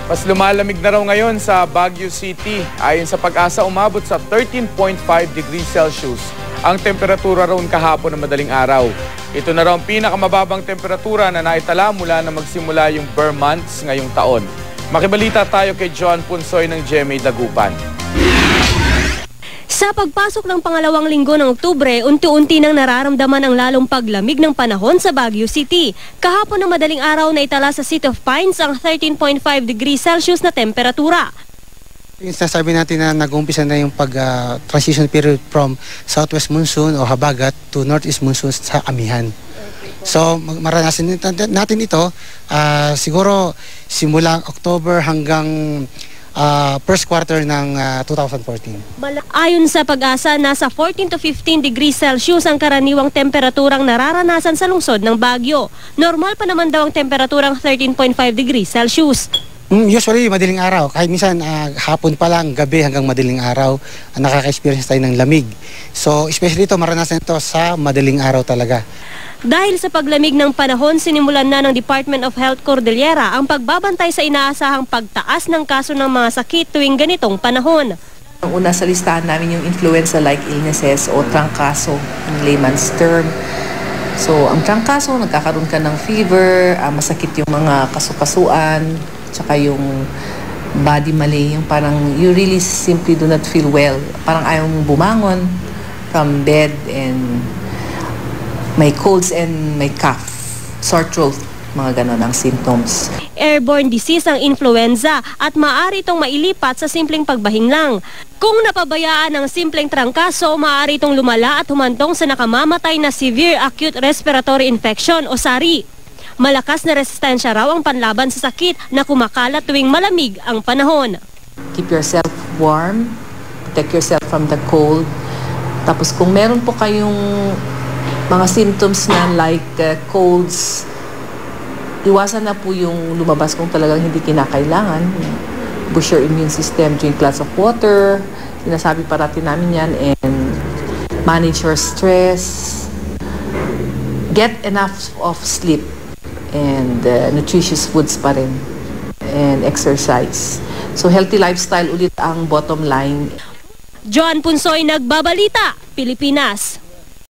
Mas lumalamig na raw ngayon sa Baguio City. Ayon sa Pag-asa, umabot sa 13.5 degrees Celsius ang temperatura roon kahapon ng madaling araw. Ito na raw ang pinakamababang temperatura na naitala mula na magsimula yung bare months ngayong taon. Makibalita tayo kay John Punsoy ng GMA Dagupan. Sa pagpasok ng pangalawang linggo ng Oktubre, unti-unti nang nararamdaman ang lalong paglamig ng panahon sa Baguio City. Kahapon ng madaling araw na itala sa City of Pines ang 13.5 degrees Celsius na temperatura. Yung sasabi natin na nag-umpisa na yung pag-transition period from southwest monsoon o habagat to northeast monsoon sa amihan. So maranasan natin ito siguro simula October hanggang first quarter ng 2014. Ayon sa Pag-asa, nasa 14 to 15 degrees Celsius ang karaniwang temperaturang nararanasan sa lungsod ng Baguio. Normal pa naman daw ang temperaturang 13.5 degrees Celsius. Usually, madaling araw. Kahit minsan hapon pa lang, gabi hanggang madaling araw, nakaka-experience tayo ng lamig. So, especially ito, maranasan ito sa madaling araw talaga. Dahil sa paglamig ng panahon, sinimulan na ng Department of Health Cordillera ang pagbabantay sa inaasahang pagtaas ng kaso ng mga sakit tuwing ganitong panahon. Ang una sa listahan namin yung influenza-like illnesses o trangkaso in layman's term. So, ang trangkaso, nagkakaroon ka ng fever, masakit yung mga kasukasuan, tsaka yung body malaise, yung parang you really simply do not feel well. Parang ayaw mong bumangon from bed and may colds and may cough, sore throat, mga ganon ang symptoms. Airborne disease ang influenza at maaari itong mailipat sa simpleng pagbahing lang. Kung napabayaan ng simpleng trangkaso, maaari itong lumala at humantong sa nakamamatay na severe acute respiratory infection o SARI. Malakas na resistensya raw ang panlaban sa sakit na kumakalat tuwing malamig ang panahon. Keep yourself warm, protect yourself from the cold. Tapos kung meron po kayong mga symptoms na like colds, iwasan na po yung lumabas kung talagang hindi kinakailangan. Boost your immune system, drink lots of water, sinasabi parati namin yan, and manage your stress, get enough of sleep, and nutritious foods pa rin, and exercise. So healthy lifestyle ulit ang bottom line. John Punsoy, Nagbabalita, Pilipinas.